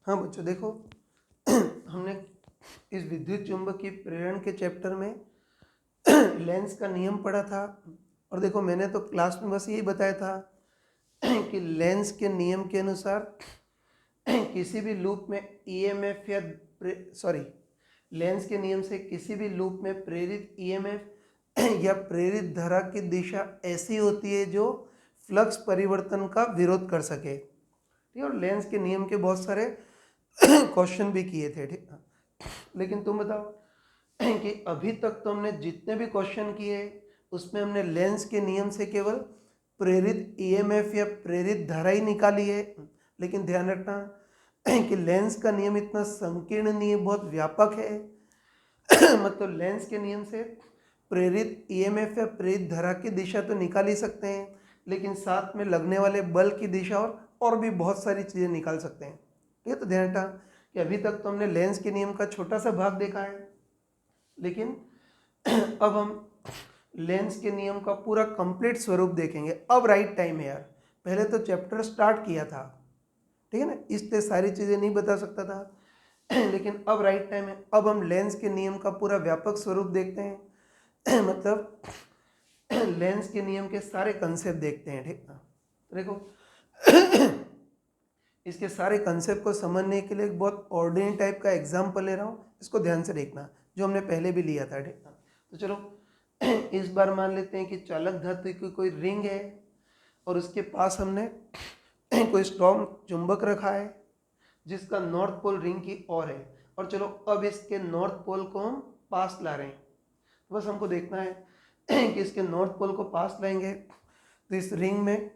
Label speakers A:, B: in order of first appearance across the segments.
A: हाँ बच्चों देखो, हमने इस विद्युत चुंबकीय प्रेरण के चैप्टर में लेंस का नियम पढ़ा था। और देखो मैंने तो क्लास में बस यही बताया था कि लेंस के नियम के अनुसार किसी भी लूप में ईएमएफ या लेंस के नियम से किसी भी लूप में प्रेरित ईएमएफ या प्रेरित धारा की दिशा ऐसी होती है जो फ्लक्स परिवर्तन का विरोध कर सके। ठीक है, और लेंस के नियम के बहुत सारे क्वेश्चन भी किए थे। ठीक, लेकिन तुम बताओ कि अभी तक तो हमने जितने भी क्वेश्चन किए उसमें हमने लेंस के नियम से केवल प्रेरित ईएमएफ या प्रेरित धारा ही निकाली है। लेकिन ध्यान रखना कि लेंस का नियम इतना संकीर्ण नहीं है, बहुत व्यापक है। मतलब लेंस के नियम से प्रेरित ईएमएफ या प्रेरित धारा की दिशा तो निकाल ही सकते हैं, लेकिन साथ में लगने वाले बल की दिशा और भी बहुत सारी चीज़ें निकाल सकते हैं। ठीक है, तो ध्यान रखना कि अभी तक तो हमने लेंस के नियम का छोटा सा भाग देखा है, लेकिन अब हम लेंस के नियम का पूरा कंप्लीट स्वरूप देखेंगे। अब राइट टाइम है यार, पहले तो चैप्टर स्टार्ट किया था, ठीक है ना, इसलिए सारी चीज़ें नहीं बता सकता था। लेकिन अब राइट टाइम है, अब हम लेंस के नियम का पूरा व्यापक स्वरूप देखते हैं। मतलब लेंस के नियम के सारे कंसेप्ट देखते हैं। ठीक है, देखो इसके सारे कंसेप्ट को समझने के लिए एक बहुत ऑर्डिनरी टाइप का एग्जाम्पल ले रहा हूँ, इसको ध्यान से देखना, जो हमने पहले भी लिया था। ठीक है, तो चलो इस बार मान लेते हैं कि चालक धातु की कोई रिंग है और उसके पास हमने कोई स्ट्रॉन्ग चुंबक रखा है जिसका नॉर्थ पोल रिंग की ओर है। और चलो अब इसके नॉर्थ पोल को हम पास ला रहे हैं। तो बस हमको देखना है कि इसके नॉर्थ पोल को पास लाएंगे तो इस रिंग में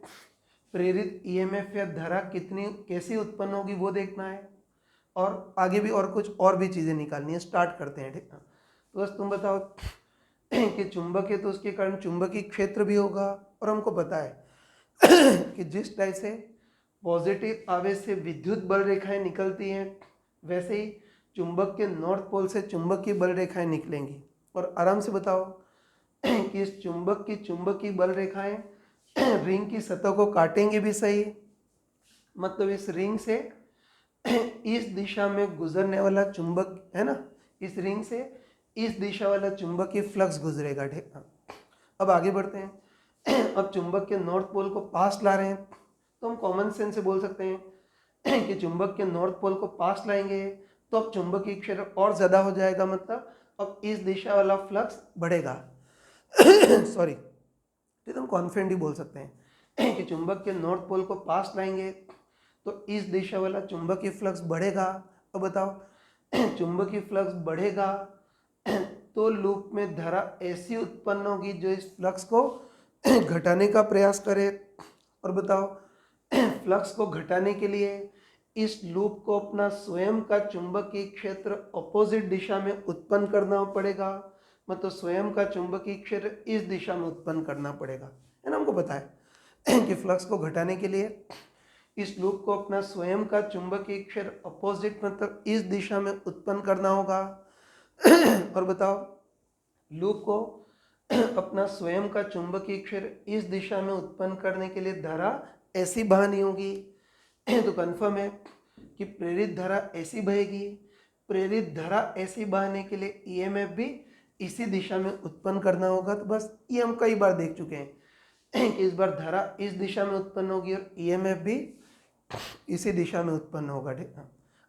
A: प्रेरित ईएमएफ या धारा कितनी कैसी उत्पन्न होगी वो देखना है, और आगे भी और कुछ और भी चीज़ें निकालनी है। स्टार्ट करते हैं। ठीक है, तो बस तुम बताओ कि चुंबक है तो उसके कारण चुंबकीय क्षेत्र भी होगा, और हमको पता है कि जिस टाइप से पॉजिटिव आवेश से विद्युत बल रेखाएं निकलती हैं वैसे ही चुंबक के नॉर्थ पोल से चुंबकीय बल रेखाएं निकलेंगी। और आराम से बताओ कि इस चुंबक की चुंबकीय बल रेखाएं रिंग की सतह को काटेंगे भी सही। मतलब इस रिंग से इस दिशा में गुजरने वाला चुंबक है ना, इस रिंग से इस दिशा वाला चुंबकीय फ्लक्स गुजरेगा। ठीक है, अब आगे बढ़ते हैं। अब चुंबक के नॉर्थ पोल को पास ला रहे हैं तो हम कॉमन सेंस से बोल सकते हैं कि चुंबक के नॉर्थ पोल को पास लाएंगे तो अब चुंबकीय क्षेत्र और ज़्यादा हो जाएगा। मतलब अब इस दिशा वाला फ्लक्स बढ़ेगा। सॉरी, तो हम कॉन्फिडेंटली बोल सकते हैं कि चुंबक के नॉर्थ पोल को पास लाएंगे तो इस दिशा वाला चुंबकीय फ्लक्स बढ़ेगा। अब बताओ चुंबकीय फ्लक्स बढ़ेगा तो लूप में धारा ऐसी उत्पन्न होगी जो इस फ्लक्स को घटाने का प्रयास करे। और बताओ फ्लक्स को घटाने के लिए इस लूप को अपना स्वयं का चुंबकीय क्षेत्र अपोजिट दिशा में उत्पन्न करना पड़ेगा। मतलब स्वयं का चुंबकीय क्षेत्र इस दिशा में उत्पन्न करना पड़ेगा, है ना। हमको पता है कि फ्लक्स को घटाने के लिए इस लूप को अपना स्वयं का चुंबकीय क्षेत्र अपोजिट मतलब इस दिशा में उत्पन्न करना होगा। और बताओ लूप को अपना स्वयं का चुंबकीय क्षेत्र इस दिशा में उत्पन्न करने के लिए धारा ऐसी बहानी होगी। तो कन्फर्म है कि प्रेरित धारा ऐसी बहेगी। प्रेरित धारा ऐसी बहाने के लिए ईएमएफ भी इसी दिशा में उत्पन्न करना होगा। तो बस ये हम कई बार देख चुके हैं कि इस बार धारा इस दिशा में उत्पन्न होगी और ईएमएफ भी इसी दिशा में उत्पन्न होगा। ठीक है,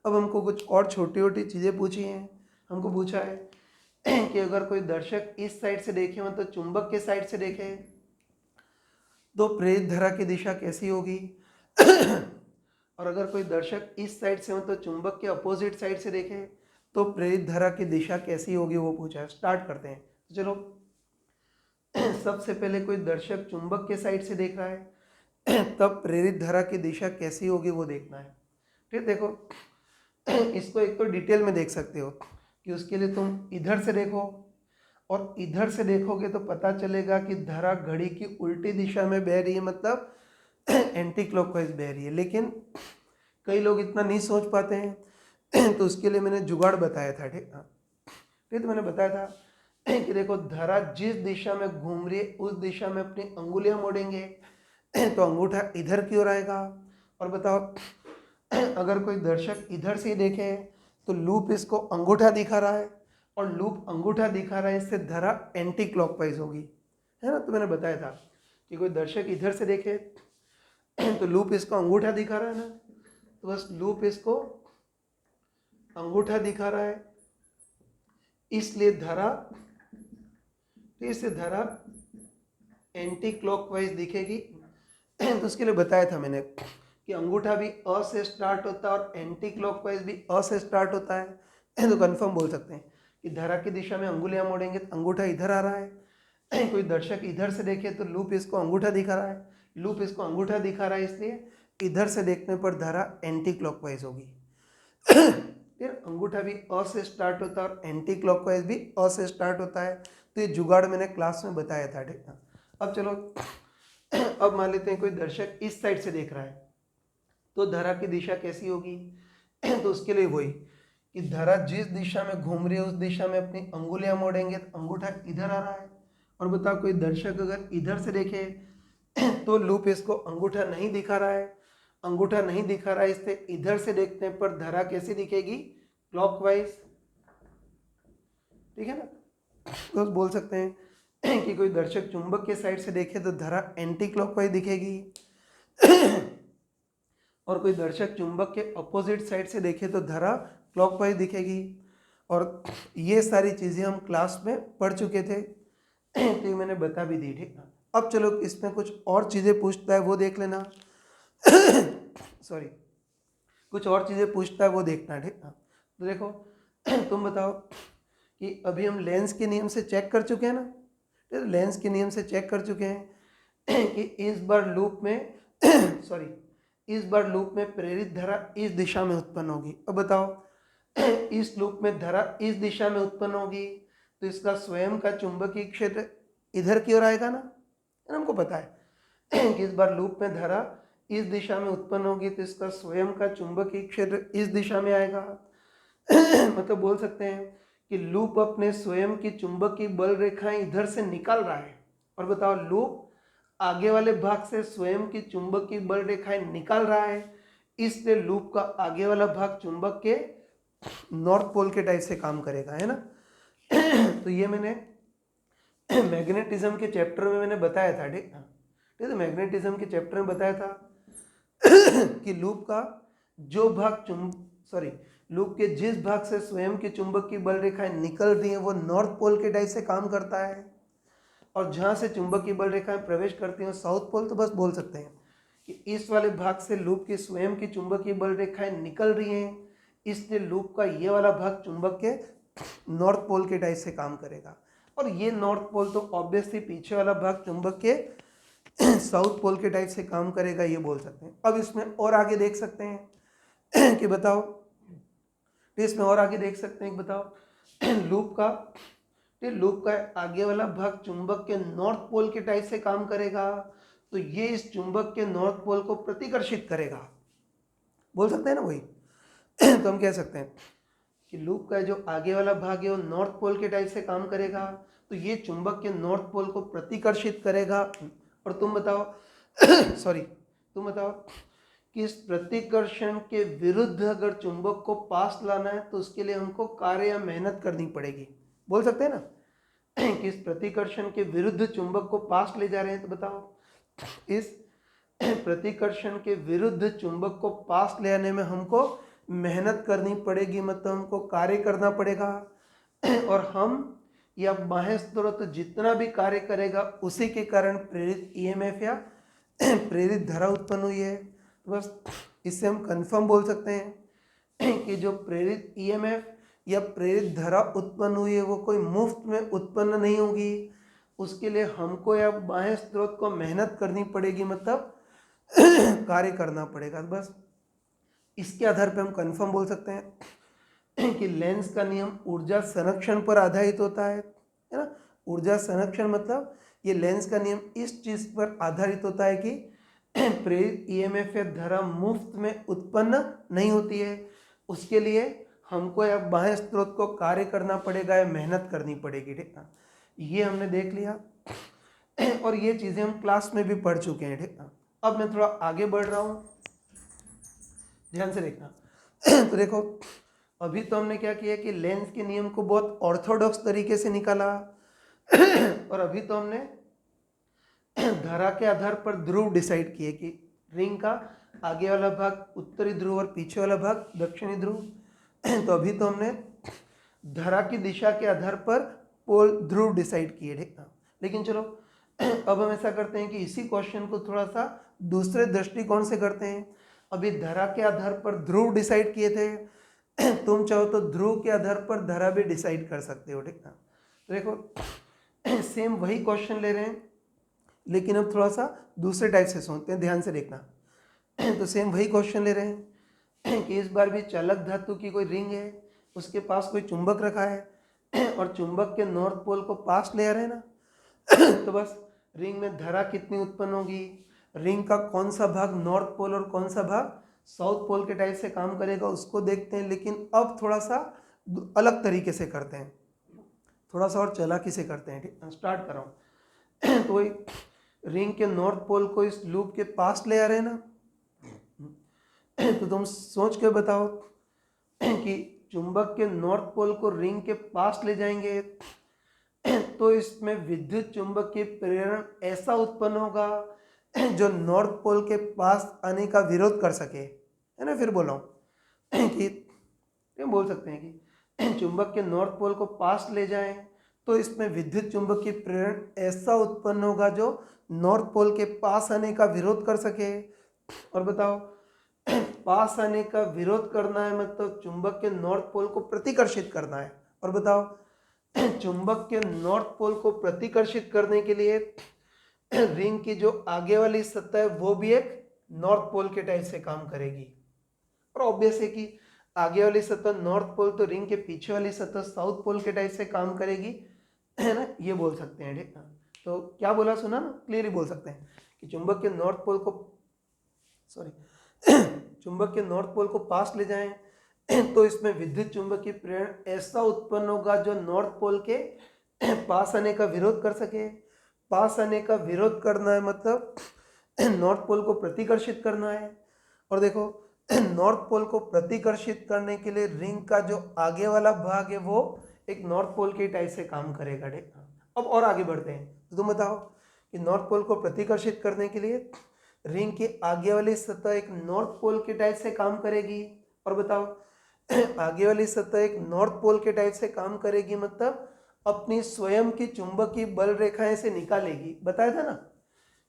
A: अब हमको कुछ और छोटी छोटी चीज़ें पूछी हैं। हमको पूछा है कि अगर कोई दर्शक इस साइड से देखे मतलब चुंबक के साइड से देखे तो प्रेरित धारा की दिशा कैसी होगी। और अगर कोई दर्शक इस साइड से मतलब चुंबक के अपोजिट साइड से देखे तो प्रेरित धारा की दिशा कैसी होगी वो पूछा है। स्टार्ट करते हैं। तो चलो सबसे पहले कोई दर्शक चुंबक के साइड से देख रहा है तब प्रेरित धारा की दिशा कैसी होगी वो देखना है। फिर देखो इसको एक तो डिटेल में देख सकते हो कि उसके लिए तुम इधर से देखो और इधर से देखोगे तो पता चलेगा कि धारा घड़ी की उल्टी दिशा में बह रही है, मतलब एंटी क्लॉकवाइज बह रही है। लेकिन कई लोग इतना नहीं सोच पाते हैं तो उसके लिए मैंने जुगाड़ बताया था। ठीक है, फिर तो मैंने बताया था कि देखो धारा जिस दिशा में घूम रही है उस दिशा में अपनी अंगुलियां मोड़ेंगे तो अंगूठा इधर की ओर आएगा। और बताओ अगर कोई दर्शक इधर से देखे तो लूप इसको अंगूठा दिखा रहा है और लूप अंगूठा दिखा रहा है, इससे धारा एंटी क्लॉकवाइज होगी, है ना। तो मैंने बताया था कि कोई दर्शक इधर से देखे तो लूप इसको अंगूठा दिखा रहा है ना, तो बस लूप इसको अंगूठा दिखा रहा है, इसलिए धारा एंटी क्लॉकवाइज दिखेगी। तो उसके लिए बताया था मैंने कि अंगूठा भी अ से स्टार्ट होता है और एंटी क्लॉकवाइज भी अ से स्टार्ट होता है। तो कंफर्म बोल सकते हैं कि धारा की दिशा में अंगुलियां मोड़ेंगे तो अंगूठा इधर आ रहा है। कोई दर्शक इधर से देखे तो लूप इसको अंगूठा दिखा रहा है, लूप इसको अंगूठा दिखा रहा है, इसलिए इधर से देखने पर धारा एंटी क्लॉकवाइज होगी। फिर अंगूठा भी अ से स्टार्ट होता है और एंटी क्लॉकवाइज भी अ से स्टार्ट होता है। तो ये जुगाड़ मैंने क्लास में बताया था, ठीक है। अब चलो अब मान लेते हैं कोई दर्शक इस साइड से देख रहा है तो धारा की दिशा कैसी होगी। तो उसके लिए वही कि धारा जिस दिशा में घूम रही है उस दिशा में अपनी अंगुलियां मोड़ेंगे तो अंगूठा इधर आ रहा है। और बताओ कोई दर्शक अगर इधर से देखे तो लूप इसको अंगूठा नहीं दिखा रहा है, अंगूठा नहीं दिखा रहा है, इससे इधर से देखने पर धारा कैसी दिखेगी, क्लॉकवाइज, ठीक है ना। तो बोल सकते हैं कि कोई दर्शक चुंबक के साइड से देखे तो धारा एंटी क्लॉकवाइज दिखेगी और कोई दर्शक चुंबक के अपोजिट साइड से देखे तो धारा क्लॉकवाइज दिखेगी। और ये सारी चीज़ें हम क्लास में पढ़ चुके थे, तो ये मैंने बता भी दी, ठीक है। अब चलो इसमें कुछ और चीज़ें पूछता है वो देख लेना। सॉरी, कुछ और चीज़ें पूछता है वो देखना, ठीक है। तो देखो तुम बताओ कि अभी हम लेंस के नियम से चेक कर चुके हैं ना, तो लेंस के नियम से चेक कर चुके हैं कि इस बार लूप में सॉरी इस बार लूप में प्रेरित धारा इस दिशा में उत्पन्न होगी। अब बताओ इस लूप में धारा इस दिशा में उत्पन्न होगी तो इसका स्वयं का चुंबकीय क्षेत्र इधर की ओर आएगा ना, हमको पता है कि इस बार लूप में धारा इस दिशा में उत्पन्न होगी तो इसका स्वयं का चुंबकीय क्षेत्र इस दिशा में आएगा। मतलब बोल सकते हैं कि लूप अपने स्वयं की चुंबकीय बल रेखाएं इधर से निकाल रहा है। और बताओ लूप आगे वाले भाग से स्वयं की चुंबकीय बल रेखाएं निकाल रहा है, इसलिए लूप का आगे वाला भाग चुंबक के नॉर्थ पोल के टाइप से काम करेगा, है ना। तो ये मैंने मैग्नेटिज्म के चैप्टर में मैंने बताया था, ठीक है। तो मैग्नेटिज्म के चैप्टर में बताया था कि लूप का जो भाग लूप के जिस भाग से स्वयं की चुंबकीय बल रेखाएं निकल रही हैं वो नॉर्थ पोल के टाइप से काम करता है, और जहां से चुंबकीय बल रेखाएं प्रवेश करती हैं साउथ पोल। तो बस बोल सकते हैं कि इस वाले भाग से लूप की स्वयं की चुंबकीय बल रेखाएं निकल रही हैं, इसलिए लूप का ये वाला भाग चुंबक के नॉर्थ पोल के टाइप से काम करेगा। और ये नॉर्थ पोल तो ऑब्वियसली पीछे वाला भाग चुंबक के साउथ पोल के टाइप से काम करेगा, ये बोल सकते हैं। अब इसमें और आगे देख सकते हैं कि बताओ, इसमें और आगे देख सकते हैं कि बताओ लूप का आगे वाला भाग चुंबक के नॉर्थ पोल के टाइप से काम करेगा, तो ये इस चुंबक के नॉर्थ पोल को प्रतिकर्षित करेगा, बोल सकते हैं ना वही। तो हम कह सकते हैं कि लूप का जो आगे वाला भाग है वो नॉर्थ पोल के टाइप से काम करेगा, तो ये चुंबक के नॉर्थ पोल को प्रतिकर्षित करेगा। और तुम बताओ तुम बताओ कि इस प्रतिकर्षण के विरुद्ध अगर चुंबक को पास लाना है तो उसके लिए हमको कार्य या मेहनत करनी पड़ेगी, बोल सकते हैं ना। कि इस प्रतिकर्षण के विरुद्ध चुंबक को पास ले जा रहे हैं, तो बताओ इस प्रतिकर्षण के विरुद्ध चुंबक को पास ले आने में हमको मेहनत करनी पड़ेगी, मतलब हमको कार्य करना पड़ेगा। और हम या बाह्य स्रोत जितना भी कार्य करेगा उसी के कारण प्रेरित ईएमएफ या प्रेरित धारा उत्पन्न हुई है। तो बस इससे हम कंफर्म बोल सकते हैं कि जो प्रेरित ईएमएफ या प्रेरित धारा उत्पन्न हुई है वो कोई मुफ्त में उत्पन्न नहीं होगी, उसके लिए हमको या बाह्य स्रोत को मेहनत करनी पड़ेगी, मतलब कार्य करना पड़ेगा। बस इसके आधार पर हम कंफर्म बोल सकते हैं कि लेंस का नियम ऊर्जा संरक्षण पर आधारित होता है ना। ऊर्जा संरक्षण मतलब ये लेंस का नियम इस चीज पर आधारित होता है कि प्रेरित ईएमएफ या धारा मुफ्त में उत्पन्न नहीं होती है, उसके लिए हमको या बाह्य स्रोत को कार्य करना पड़ेगा या मेहनत करनी पड़ेगी, ठीक है। ये हमने देख लिया और ये चीजें हम क्लास में भी पढ़ चुके हैं, ठीक है। अब मैं थोड़ा आगे बढ़ रहा हूँ। ध्यान से देखना। तो देखो अभी तो हमने क्या किया कि लेंस के नियम को बहुत ऑर्थोडॉक्स तरीके से निकाला और अभी तो हमने धारा के आधार पर ध्रुव डिसाइड किए कि रिंग का आगे वाला भाग उत्तरी ध्रुव और पीछे वाला भाग दक्षिणी ध्रुव। तो अभी तो हमने धारा की दिशा के आधार पर पोल ध्रुव डिसाइड किए, ठीक ना। लेकिन चलो अब हम ऐसा करते हैं कि इसी क्वेश्चन को थोड़ा सा दूसरे दृष्टिकोण से करते हैं। अभी धारा के आधार पर ध्रुव डिसाइड किए थे, तुम चाहो तो ध्रुव के आधार पर धारा भी डिसाइड कर सकते हो, ठीक ना। तो देखो सेम वही क्वेश्चन ले रहे हैं लेकिन अब थोड़ा सा दूसरे टाइप से सोचते हैं, ध्यान से देखना। तो सेम वही क्वेश्चन ले रहे हैं कि इस बार भी चालक धातु की कोई रिंग है, उसके पास कोई चुंबक रखा है और चुंबक के नॉर्थ पोल को पास ले आ रहे हैं ना। तो बस रिंग में धारा कितनी उत्पन्न होगी, रिंग का कौन सा भाग नॉर्थ पोल और कौन सा भाग साउथ पोल के टाइप से काम करेगा उसको देखते हैं। लेकिन अब थोड़ा सा अलग तरीके से करते हैं, थोड़ा सा और चालाकी से करते हैं, ठीक। स्टार्ट कर रहा हूँ। तो वही रिंग के नॉर्थ पोल को इस लूप के पास ले आ रहे हैं ना। तो तुम सोच के बताओ कि चुंबक के नॉर्थ पोल को रिंग के पास ले जाएंगे तो इसमें विद्युत चुंबकीय प्रेरण ऐसा उत्पन्न होगा जो नॉर्थ पोल के पास आने का विरोध कर सके, है ना। फिर बोला कि बोल सकते हैं कि चुंबक के नॉर्थ पोल को पास ले जाएं तो इसमें विद्युत चुंबकीय प्रेरण ऐसा उत्पन्न होगा जो नॉर्थ पोल के पास आने का विरोध कर सके। और बताओ पास आने का विरोध करना है मतलब चुंबक के नॉर्थ पोल को प्रतिकर्षित करना है। और बताओ चुंबक के नॉर्थ पोल को प्रतिकर्षित करने के लिए रिंग की जो आगे वाली सतह है वो भी एक नॉर्थ पोल के टाइप से काम करेगी। और ऑब्वियस है कि आगे वाली सतह नॉर्थ पोल तो रिंग के पीछे वाली सतह साउथ पोल के टाइप से काम करेगी, है ना। ये बोल सकते हैं, ठीक। तो क्या बोला सुना ना, क्लियरली बोल सकते हैं कि चुंबक के नॉर्थ पोल को चुंबक के नॉर्थ पोल को पास ले जाएं तो इसमें विद्युत चुंबकीय प्रेरण ऐसा उत्पन्न होगा जो नॉर्थ पोल के पास आने का विरोध कर सके। पास आने का विरोध करना है मतलब नॉर्थ पोल को प्रतिकर्षित करना है। और देखो नॉर्थ पोल को प्रतिकर्षित करने के लिए रिंग का जो आगे वाला भाग है वो एक नॉर्थ पोल के टाइप से काम करेगा, ठीक। अब और आगे बढ़ते हैं। तो तुम बताओ कि नॉर्थ पोल को प्रतिकर्षित करने के लिए रिंग के आगे वाली सतह एक नॉर्थ पोल के टाइप से काम करेगी। और बताओ आगे वाली सतह एक नॉर्थ पोल के टाइप से काम करेगी मतलब अपनी स्वयं की चुंबकीय बल रेखाएं से निकालेगी। बताया था ना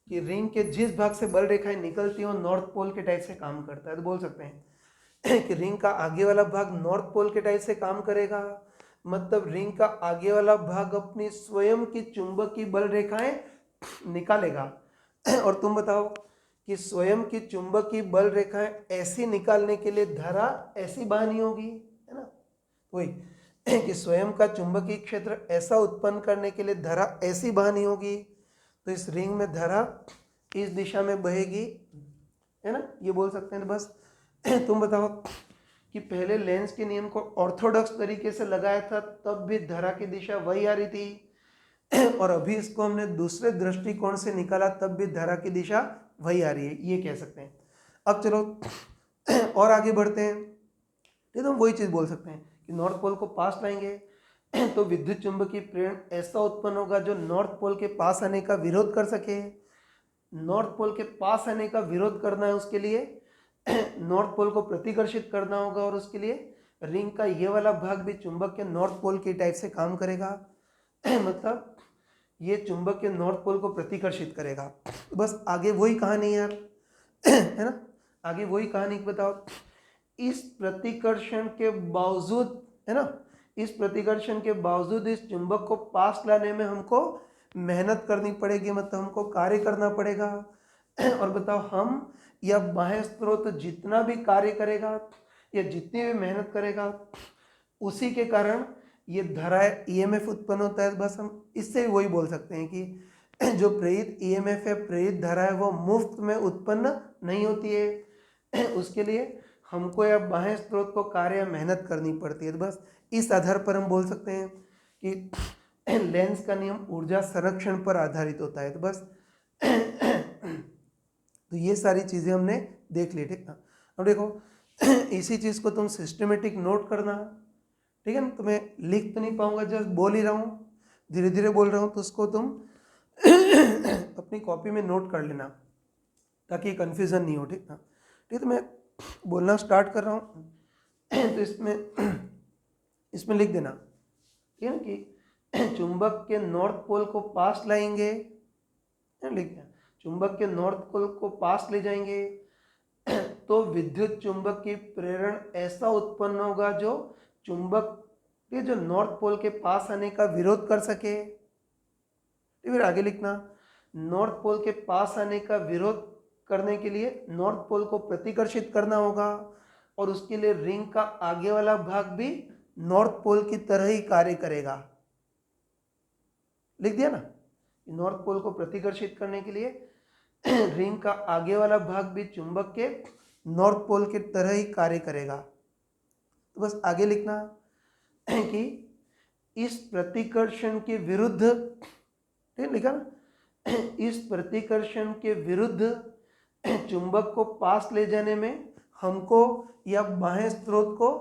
A: कि रिंग के जिस भाग से बल रेखाएं निकलती हैं वो नॉर्थ पोल के टाइप से काम करता है। तो बोल सकते हैं कि रिंग का आगे वाला भाग नॉर्थ पोल के टाइप से काम करेगा मतलब रिंग का आगे वाला भाग अपनी स्वयं की चुंबकीय बल रेखाएं निकालेगा। और तुम बताओ कि स्वयं की चुंबकीय बल रेखाएं ऐसी निकालने के लिए धारा ऐसी बहानी होगी, है ना। वही कि स्वयं का चुंबकीय क्षेत्र ऐसा उत्पन्न करने के लिए धारा ऐसी बहानी होगी तो इस रिंग में धारा इस दिशा में बहेगी, है ना। ये बोल सकते हैं। तो बस तुम बताओ कि पहले लेंस के नियम को ऑर्थोडॉक्स तरीके से लगाया था तब भी धारा की दिशा वही आ रही थी और अभी इसको हमने दूसरे दृष्टिकोण से निकाला तब भी धारा की दिशा वही आ रही है, ये कह सकते हैं। अब चलो और आगे बढ़ते हैं। तो हम वही चीज़ बोल सकते हैं कि नॉर्थ पोल को पास लाएंगे तो विद्युत चुंबकीय प्रेरण ऐसा उत्पन्न होगा जो नॉर्थ पोल के पास आने का विरोध कर सके। नॉर्थ पोल के पास आने का विरोध करना है उसके लिए नॉर्थ पोल को प्रतिकर्षित करना होगा और उसके लिए रिंग का ये वाला भाग भी चुंबक के नॉर्थ पोल के टाइप से काम करेगा मतलब ये चुंबक के नॉर्थ पोल को प्रतिकर्षित करेगा। तो बस आगे वही कहानी यार, है ना। आगे वही कहानी बताओ। इस प्रतिकर्षण के बावजूद, है ना, इस प्रतिकर्षण के बावजूद इस चुंबक को पास लाने में हमको मेहनत करनी पड़ेगी मतलब हमको कार्य करना पड़ेगा। और बताओ हम या बाह्य स्रोत जितना भी कार्य करेगा या जितनी भी मेहनत करेगा उसी के कारण ये धारा ईएमएफ उत्पन्न होता है। बस हम इससे भी वही बोल सकते हैं कि जो प्रेरित ईएमएफ है, प्रेरित धारा है, वो मुफ्त में उत्पन्न नहीं होती है। उसके लिए हमको या बाह्य स्रोत को कार्य या मेहनत करनी पड़ती है। तो बस इस आधार पर हम बोल सकते हैं कि लेंस का नियम ऊर्जा संरक्षण पर आधारित होता है। तो बस तो ये सारी चीज़ें हमने देख ली, ठीक ना। अब देखो इसी चीज़ को तुम सिस्टमेटिक नोट करना, ठीक है ना। तो मैं लिख तो नहीं पाऊंगा, जस्ट बोल ही रहा हूँ, धीरे धीरे बोल रहा हूँ, तो उसको तुम अपनी कॉपी में नोट कर लेना ताकि कन्फ्यूज़न नहीं हो, ठीक ना। ठीक, तो मैं बोलना स्टार्ट कर रहा हूँ तो इसमें लिख देना, ठीक है ना, कि चुंबक के नॉर्थ पोल को पास लाएंगे, लिख दिया, चुंबक के नॉर्थ पोल को पास ले जाएंगे तो विद्युत चुंबक की प्रेरण ऐसा उत्पन्न होगा जो चुंबक के जो नॉर्थ पोल के पास आने का विरोध कर सके। फिर आगे लिखना, नॉर्थ पोल के पास आने का विरोध करने के लिए नॉर्थ पोल को प्रतिकर्षित करना होगा और उसके लिए रिंग का आगे वाला भाग भी नॉर्थ पोल की तरह ही कार्य करेगा। लिख दिया ना, नॉर्थ पोल को प्रतिकर्षित करने के लिए रिंग का आगे वाला भाग भी चुंबक के नॉर्थ पोल की तरह ही कार्य करेगा। तो बस आगे लिखना कि इस प्रतिकर्षण के विरुद्ध, ठीक लिखा ना, इस प्रतिकर्षण के विरुद्ध चुंबक को पास ले जाने में हमको या बाह्य स्रोत को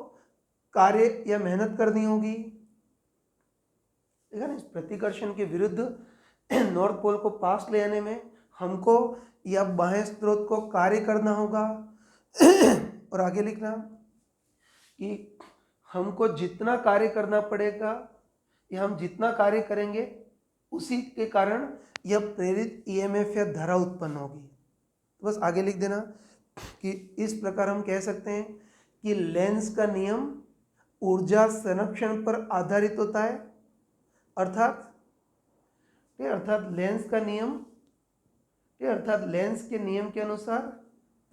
A: कार्य या मेहनत करनी होगी। ठीक है ना, इस प्रतिकर्षण के विरुद्ध नॉर्थ पोल को पास ले आने में हमको या बाह्य स्रोत को कार्य करना होगा। और आगे लिखना कि हमको जितना कार्य करना पड़ेगा या हम जितना कार्य करेंगे उसी के कारण यह प्रेरित ईएमएफ या धारा उत्पन्न होगी। तो बस आगे लिख देना कि इस प्रकार हम कह सकते हैं कि लेंस का नियम ऊर्जा संरक्षण पर आधारित होता है, अर्थात लेंस के नियम के अनुसार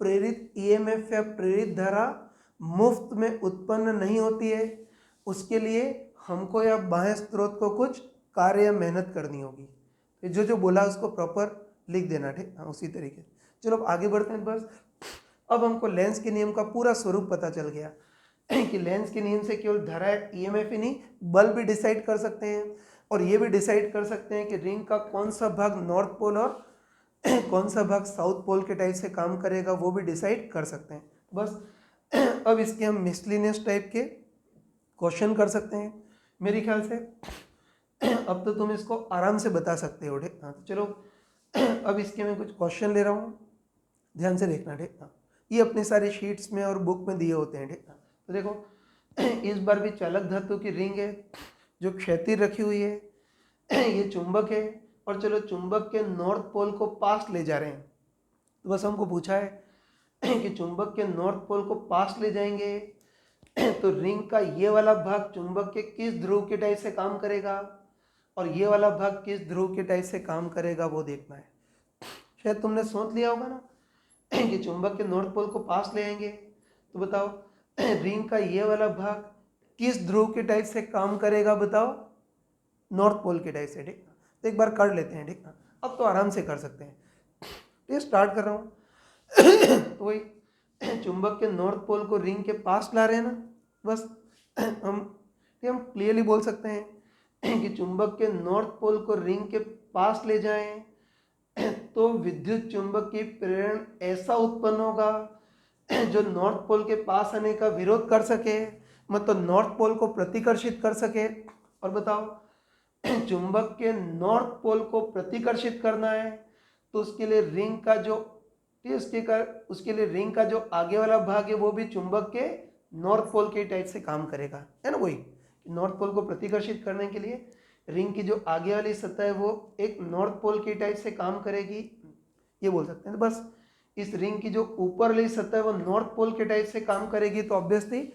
A: प्रेरित ईएमएफ या प्रेरित धारा मुफ्त में उत्पन्न नहीं होती है, उसके लिए हमको या बाह्य स्रोत को कुछ कार्य या मेहनत करनी होगी। तो जो बोला उसको प्रॉपर लिख देना, ठीक। हाँ, उसी तरीके। चलो अब आगे बढ़ते हैं। बस अब हमको लेंस के नियम का पूरा स्वरूप पता चल गया कि लेंस के नियम से केवल धारा ईएमएफ ही नहीं, बल भी डिसाइड कर सकते हैं और ये भी डिसाइड कर सकते हैं कि रिंग का कौन सा भाग नॉर्थ पोल और कौन सा भाग साउथ पोल के टाइप से काम करेगा, वो भी डिसाइड कर सकते हैं। बस अब इसके हम मिसलिनियस टाइप के क्वेश्चन कर सकते हैं। मेरे ख्याल से अब तो तुम इसको आराम से बता सकते हो, ठीक। हाँ, तो चलो अब इसके मैं कुछ क्वेश्चन ले रहा हूँ, ध्यान से देखना, ठीक। हाँ, ये अपनी सारी शीट्स में और बुक में दिए होते हैं, ठीक। तो देखो इस बार भी चालक धातु की रिंग है जो क्षैतिज रखी हुई है, ये चुंबक है और चलो चुंबक के नॉर्थ पोल को पास ले जा रहे हैं। तो बस हमको पूछा है कि चुंबक के नॉर्थ पोल को पास ले जाएंगे तो रिंग का ये वाला भाग चुंबक के किस ध्रुव के टाइप से काम करेगा और ये वाला भाग किस ध्रुव के टाइप से काम करेगा, वो देखना है। शायद तुमने सोच लिया होगा ना कि चुंबक के नॉर्थ पोल को पास ले आएंगे, तो बताओ रिंग का ये वाला भाग किस ध्रुव के टाइप से काम करेगा, बताओ। नॉर्थ पोल के टाइप से, ठीक। तो एक बार कर लेते हैं, ठीक। अब तो आराम से कर सकते हैं। तो स्टार्ट कर रहा हूँ तो वही चुंबक के नॉर्थ पोल को रिंग के पास ला रहे हैं ना। बस हम क्लियरली बोल सकते हैं कि चुंबक के नॉर्थ पोल को रिंग के पास ले जाएं तो विद्युत चुंबक की प्रेरण ऐसा उत्पन्न होगा जो नॉर्थ पोल के पास आने का विरोध कर सके, मतलब नॉर्थ पोल को प्रतिकर्षित कर सके। और बताओ चुंबक के नॉर्थ पोल को प्रतिकर्षित करना है तो उसके लिए रिंग का जो आगे वाला भाग है वो भी चुंबक के नॉर्थ पोल के टाइप से काम करेगा, है ना। वही नॉर्थ पोल को प्रतिकर्षित करने के लिए रिंग की जो आगे वाली सतह है वो एक नॉर्थ पोल के टाइप से काम करेगी, ये बोल सकते हैं। तो बस इस रिंग की जो ऊपर वाली सतह है वो नॉर्थ पोल के टाइप से काम करेगी, तो ऑब्वियसली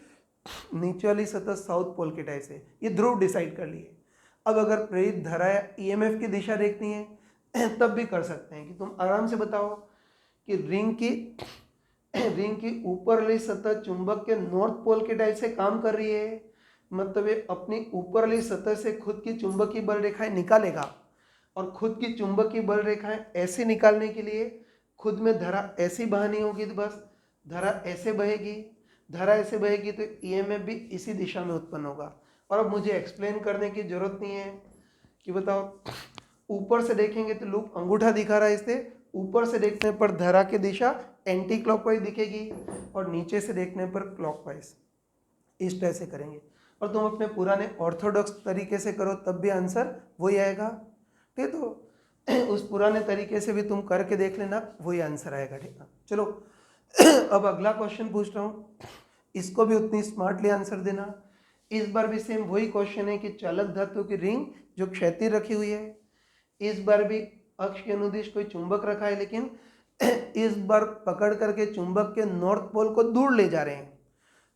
A: नीचे वाली सतह साउथ पोल के टाइप से। ये ध्रुव डिसाइड कर लिए। अब अगर प्रेरित धारा या ईएमएफ की दिशा देखनी है तब भी कर सकते हैं कि तुम आराम से बताओ कि रिंग की ऊपर वाली सतह चुंबक के नॉर्थ पोल के टाइप से काम कर रही है, मतलब ये अपनी ऊपर वाली सतह से खुद की चुंबकीय बल रेखाएं निकालेगा और खुद की चुंबकीय बल रेखाएं ऐसे निकालने के लिए खुद में धारा ऐसी बहानी होगी, तो बस धारा ऐसे बहेगी तो ईएमएफ भी इसी दिशा में उत्पन्न होगा। और अब मुझे एक्सप्लेन करने की जरूरत नहीं है कि बताओ ऊपर से देखेंगे तो लूप अंगूठा दिखा रहा है, इससे ऊपर से देखने पर धरा की दिशा एंटी क्लॉकवाइज दिखेगी और नीचे से देखने पर क्लॉकवाइज। इस तरह से करेंगे और तुम अपने पुराने ऑर्थोडॉक्स तरीके से करो तब भी आंसर वही आएगा। ठीक, तो उस पुराने तरीके से भी तुम करके देख लेना, वही आंसर आएगा। ठीक है, चलो अब अगला क्वेश्चन पूछ रहा हूँ, इसको भी उतनी स्मार्टली आंसर देना। इस बार भी सेम वही क्वेश्चन है कि चालक धातु की रिंग जो क्षैतिज रखी हुई है, इस बार भी अक्ष के अनुदिश कोई चुंबक रखा है, लेकिन इस बार पकड़ करके चुंबक के नॉर्थ पोल को दूर ले जा रहे हैं।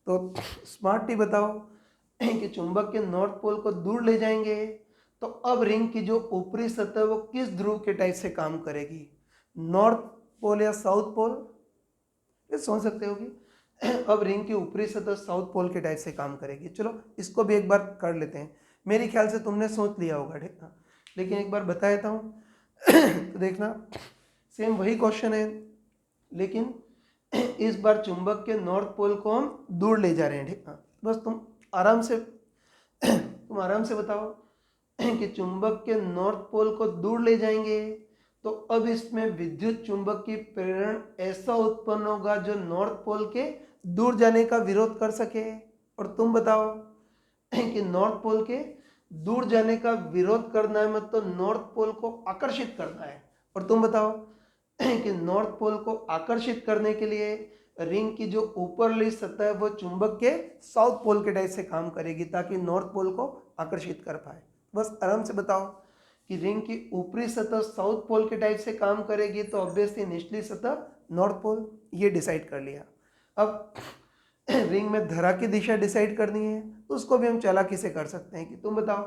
A: तो स्मार्टली बताओ कि चुंबक के नॉर्थ पोल को दूर ले जाएंगे तो अब रिंग की जो ऊपरी सतह वो किस ध्रुव के टाइप से काम करेगी, नॉर्थ पोल या साउथ पोल, ये सोच सकते होगी। अब रिंग की ऊपरी सतह साउथ पोल के टाइप से काम करेगी। चलो इसको भी एक बार कर लेते हैं, मेरे ख्याल से तुमने सोच लिया होगा, ठीक है, लेकिन एक बार बता देता हूँ। तो देखना सेम वही क्वेश्चन है, लेकिन इस बार चुंबक के नॉर्थ पोल को हम दूर ले जा रहे हैं। ठीक है, बस तुम आराम से बताओ कि चुंबक के नॉर्थ पोल को दूर ले जाएंगे तो अब इसमें विद्युत चुंबक की प्रेरण ऐसा उत्पन्न होगा जो नॉर्थ पोल के दूर जाने का विरोध कर सके। और तुम बताओ कि नॉर्थ पोल के दूर जाने का विरोध करना है, मतलब नॉर्थ पोल को आकर्षित करना है। और तुम बताओ कि नॉर्थ पोल को आकर्षित करने के लिए रिंग की जो ऊपरली सतह है वो चुंबक के साउथ पोल के टाइप से काम करेगी ताकि नॉर्थ पोल को आकर्षित कर पाए। बस आराम से बताओ कि रिंग की ऊपरी सतह साउथ पोल के टाइप से काम करेगी तो ऑब्वियसली निचली सतह नॉर्थ पोल, ये डिसाइड कर लिया। अब रिंग में धरा की दिशा डिसाइड करनी है तो उसको भी हम चालाकी से कर सकते हैं कि तुम बताओ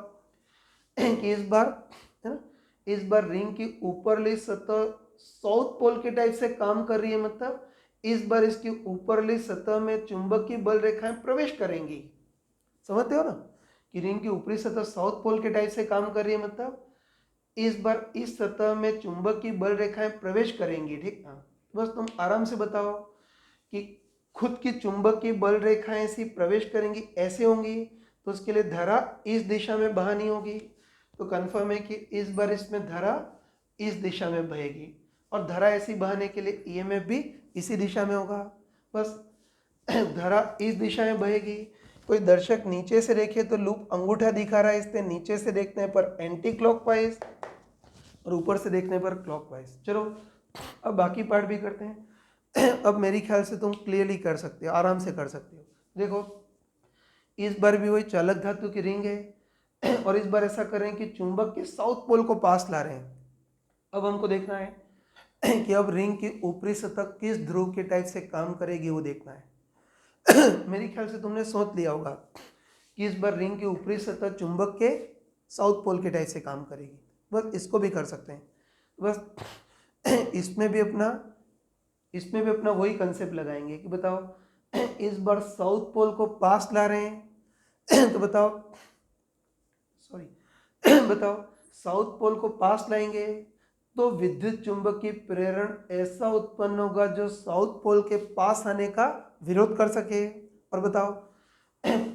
A: कि इस बार, है ना, इस बार रिंग की ऊपरली सतह साउथ पोल के टाइप से काम कर रही है, मतलब इस बार इसकी ऊपरली सतह में चुंबकीय बल रेखाएं प्रवेश करेंगी। समझते हो ना कि रिंग की ऊपरी सतह साउथ पोल के टाइप से काम कर रही है, मतलब इस बार इस सतह में चुंबकीय बल रेखाएं प्रवेश करेंगी। ठीक है, बस तुम आराम से बताओ कि खुद की चुंबकीय बल रेखाएं ऐसी प्रवेश करेंगी, ऐसे होंगी तो उसके लिए धारा इस दिशा में बहानी होगी। तो कंफर्म है कि इस बार इसमें धारा इस दिशा में बहेगी और धारा ऐसी बहाने के लिए ईएमएफ भी इसी दिशा में होगा। बस धारा इस दिशा में बहेगी। कोई दर्शक नीचे से देखे तो लूप अंगूठा दिखा रहा है, इससे नीचे से देखने पर एंटी क्लॉकवाइज और ऊपर से देखने पर क्लॉकवाइज। चलो अब बाकी पार्ट भी करते हैं। अब मेरी ख्याल से तुम क्लियरली कर सकते हो, आराम से कर सकते हो। देखो इस बार भी वही चालक धातु की रिंग है और इस बार ऐसा करें कि चुंबक के साउथ पोल को पास ला रहे हैं। अब हमको देखना है कि अब रिंग की ऊपरी सतह किस ध्रुव के टाइप से काम करेगी, वो देखना है। मेरी ख्याल से तुमने सोच लिया होगा कि इस बार रिंग की ऊपरी सतह चुंबक के साउथ पोल के टाइप से काम करेगी। बस इसको भी कर सकते हैं। बस इसमें भी अपना वही कंसेप्ट लगाएंगे कि बताओ इस बार साउथ पोल को पास ला रहे हैं तो बताओ साउथ पोल को पास लाएंगे तो विद्युत चुंबकीय प्रेरण ऐसा उत्पन्न होगा जो साउथ पोल के पास आने का विरोध कर सके। और बताओ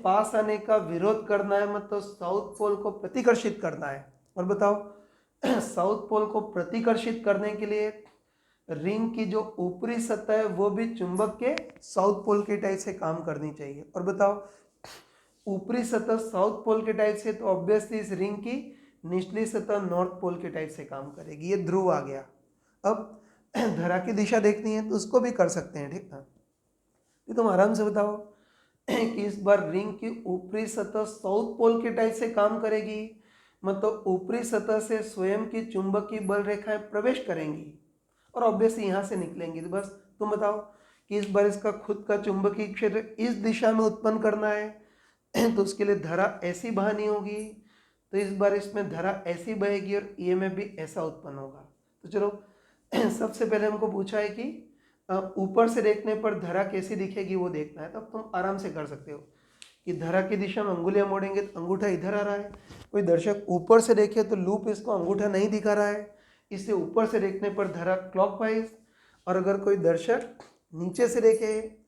A: पास आने का विरोध करना है, मतलब साउथ पोल को प्रतिकर्षित करना है। और बताओ साउथ पोल को प्रतिकर्षित करने के लिए रिंग की जो ऊपरी सतह है वो भी चुंबक के साउथ पोल के टाइप से काम करनी चाहिए। और बताओ ऊपरी सतह साउथ पोल के टाइप से तो ऑब्वियसली इस रिंग की निचली सतह नॉर्थ पोल के टाइप से काम करेगी। ये ध्रुव आ गया। अब धरा की दिशा देखनी है तो उसको भी कर सकते हैं। ठीक है, तो तुम आराम से बताओ कि इस बार रिंग की ऊपरी सतह साउथ पोल के टाइप से काम करेगी, मतलब ऊपरी सतह से स्वयं की चुंबकीय बल रेखाएं प्रवेश करेंगी और ऑब्वियसली यहाँ से निकलेंगी। तो बस तुम बताओ कि इस बार इसका खुद का चुंबकीय क्षेत्र इस दिशा में उत्पन्न करना है तो उसके लिए धारा ऐसी बहानी होगी, तो इस बार इसमें धारा ऐसी बहेगी और ईएमएफ भी ऐसा उत्पन्न होगा। तो चलो सबसे पहले हमको पूछा है कि ऊपर से देखने पर धारा कैसी दिखेगी वो देखना है। तो अब तुम आराम से कर सकते हो कि धारा की दिशा में अंगुलियां मोड़ेंगे तो अंगूठा इधर आ रहा है। कोई दर्शक ऊपर से देखे तो लूप इसको अंगूठा नहीं दिखा रहा है, इससे ऊपर से देखने पर धारा क्लॉकवाइज। और अगर कोई दर्शक नीचे से देखे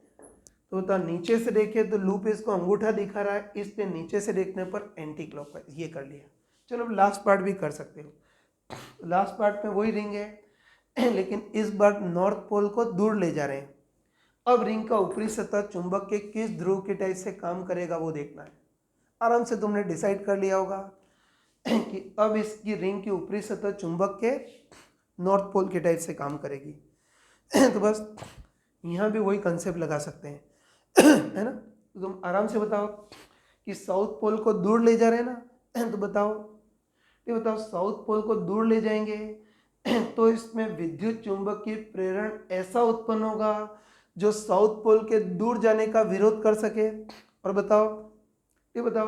A: तो नीचे से देखे तो लूप इसको अंगूठा दिखा रहा है, इसलिए नीचे से देखने पर एंटी क्लॉकवाइज। ये कर लिया। चलो लास्ट पार्ट भी कर सकते हो। लास्ट पार्ट में वही रिंग है लेकिन इस बार नॉर्थ पोल को दूर ले जा रहे हैं। अब रिंग का ऊपरी सतह चुंबक के किस ध्रुव के टाइप से काम करेगा वो देखना है। आराम से तुमने डिसाइड कर लिया होगा कि अब इसकी रिंग की ऊपरी सतह चुंबक के नॉर्थ पोल के टाइप से काम करेगी। तो बस यहाँ भी वही कंसेप्ट लगा सकते हैं, है ना। तो तुम आराम से बताओ कि साउथ पोल को दूर ले जा रहे हैं ना, तो बताओ ये बताओ साउथ पोल को दूर ले जाएंगे तो इसमें विद्युत चुंबकीय प्रेरण ऐसा उत्पन्न होगा जो साउथ पोल के दूर जाने का विरोध कर सके। और बताओ ये बताओ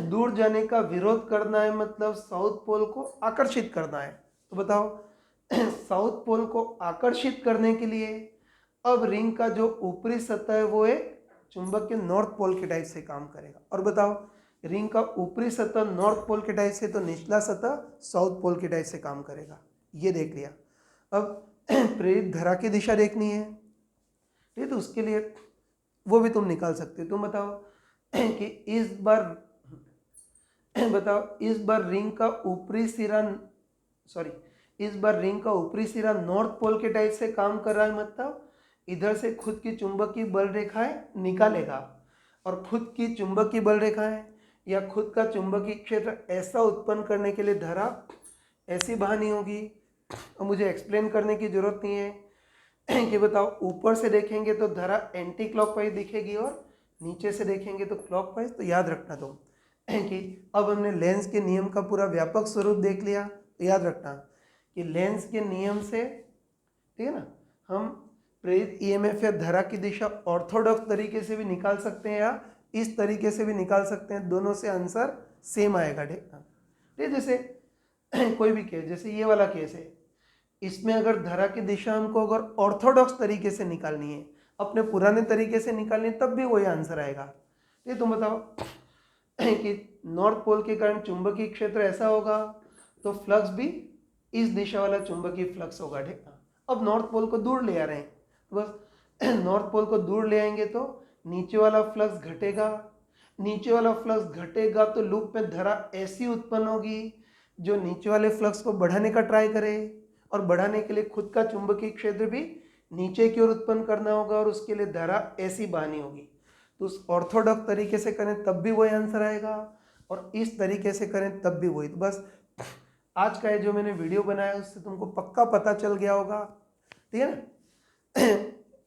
A: दूर जाने का विरोध करना है मतलब साउथ पोल को आकर्षित करना है। तो बताओ साउथ पोल को आकर्षित करने के लिए अब रिंग का जो ऊपरी सतह है वो एक चुंबक के नॉर्थ पोल के टाइप से काम करेगा। और बताओ रिंग का ऊपरी सतह नॉर्थ पोल के टाइप से तो निचला सतह साउथ पोल के टाइप से काम करेगा। ये देख लिया। अब प्रेरित धारा की दिशा देखनी है, ठीक, तो उसके लिए वो भी तुम निकाल सकते हो। तुम बताओ कि इस बार रिंग का ऊपरी सिरा नॉर्थ पोल के टाइप से काम कर रहा है, मतलब इधर से खुद की चुंबकीय बल रेखाएं निकालेगा और खुद की चुंबकीय बल रेखाएं या खुद का चुंबकीय क्षेत्र ऐसा उत्पन्न करने के लिए धारा ऐसी बहानी होगी। और मुझे एक्सप्लेन करने की जरूरत नहीं है कि बताओ ऊपर से देखेंगे तो धारा एंटी क्लॉकवाइज दिखेगी और नीचे से देखेंगे तो क्लॉकवाइज। तो याद रखना तुम कि अब हमने लेंस के नियम का पूरा व्यापक स्वरूप देख लिया। तो याद रखना कि लेंस के नियम से, ठीक है ना, हम प्रेरित ईएमएफ या धारा की दिशा ऑर्थोडॉक्स तरीके से भी निकाल सकते हैं या इस तरीके से भी निकाल सकते हैं, दोनों से आंसर सेम आएगा। ठीक, जैसे कोई भी केस, जैसे ये वाला केस है, इसमें अगर धारा की दिशा हमको अगर ऑर्थोडॉक्स तरीके से निकालनी है, अपने पुराने तरीके से निकालनी है, तब भी वही आंसर आएगा। ये तुम बताओ कि नॉर्थ पोल के कारण चुंबकीय क्षेत्र ऐसा होगा तो फ्लक्स भी इस दिशा वाला चुंबकीय फ्लक्स होगा। ठीक, अब नॉर्थ पोल को दूर ले आ रहे हैं, तो बस नॉर्थ पोल को दूर ले आएंगे तो नीचे वाला फ्लक्स घटेगा। नीचे वाला फ्लक्स घटेगा तो लूप में धारा ऐसी उत्पन्न होगी जो नीचे वाले फ्लक्स को बढ़ाने का ट्राई करे, और बढ़ाने के लिए खुद का चुंबकीय क्षेत्र भी नीचे की ओर उत्पन्न करना होगा और उसके लिए धारा ऐसी बहानी होगी। तो उस ऑर्थोडॉक्स तरीके से करें तब भी वही आंसर आएगा और इस तरीके से करें तब भी वही। तो बस आज का ये जो मैंने वीडियो बनाया उससे तुमको पक्का पता चल गया होगा, ठीक है ना।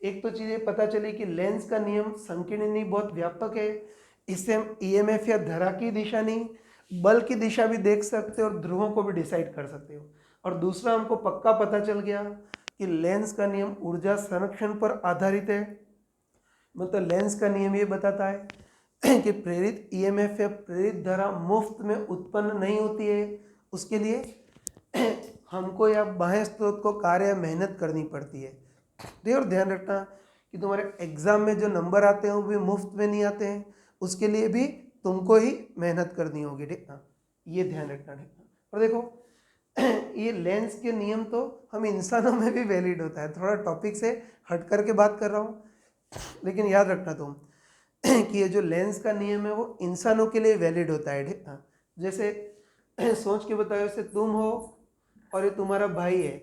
A: एक तो चीज़ ये पता चली कि लेंस का नियम संकीर्ण नहीं, बहुत व्यापक है। इससे हम ईएमएफ या धारा की दिशा नहीं बल की दिशा भी देख सकते हो और ध्रुवों को भी डिसाइड कर सकते हो। और दूसरा हमको पक्का पता चल गया कि लेंस का नियम ऊर्जा संरक्षण पर आधारित है। मतलब लेंस का नियम ये बताता है कि प्रेरित ईएमएफ या प्रेरित धारा मुफ्त में उत्पन्न नहीं होती है, उसके लिए हमको या बाह्य स्रोत को कार्य या मेहनत करनी पड़ती है। और ध्यान रखना कि तुम्हारे एग्जाम में जो नंबर आते हैं वो भी मुफ्त में नहीं आते हैं, उसके लिए भी तुमको ही मेहनत करनी होगी। ठीक ना, ये ध्यान रखना। ठीक ना, और देखो ये लेंस के नियम तो हम इंसानों में भी वैलिड होता है। थोड़ा टॉपिक से हट करके बात कर रहा हूँ, लेकिन याद रखना तुम कि ये जो लेंस का नियम है वो इंसानों के लिए वैलिड होता है। ठीक ना, जैसे सोच के बताओ, जैसे तुम हो और ये तुम्हारा भाई है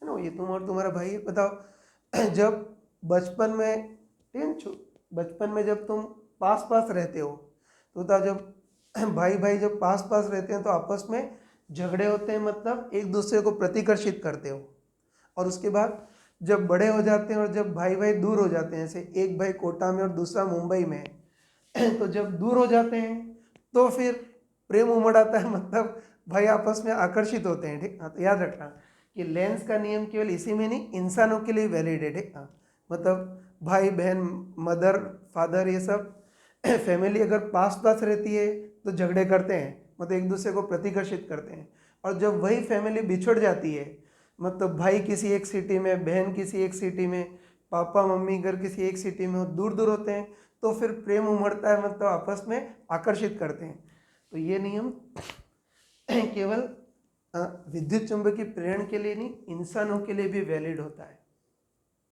A: ना, ये तुम और तुम्हारा भाई है। बताओ जब बचपन में, बचपन में जब तुम पास पास रहते हो तो बताओ जब भाई भाई जब पास पास रहते हैं तो आपस में झगड़े होते हैं, मतलब एक दूसरे को प्रतिकर्षित करते हो। और उसके बाद जब बड़े हो जाते हैं और जब भाई भाई दूर हो जाते हैं, जैसे एक भाई कोटा में और दूसरा मुंबई में तो जब दूर हो जाते हैं तो फिर प्रेम उमड़ आता है, मतलब भाई आपस में आकर्षित होते हैं। ठीक, हाँ, तो याद रखना कि लेंस का नियम केवल इसी में नहीं, इंसानों के लिए वैलिड है। ठीक, हाँ, मतलब भाई बहन, मदर फादर, ये सब फैमिली अगर पास पास रहती है तो झगड़े करते हैं, मतलब एक दूसरे को प्रतिकर्षित करते हैं। और जब वही फैमिली बिछड़ जाती है, मतलब भाई किसी एक सिटी में, बहन किसी एक सिटी में, पापा मम्मी घर किसी एक सिटी में, दूर दूर होते हैं, तो फिर प्रेम उमड़ता है, मतलब आपस में आकर्षित करते हैं। तो ये नियम केवल विद्युत चुंबकीय प्रेरण के लिए नहीं, इंसानों के लिए भी वैलिड होता है।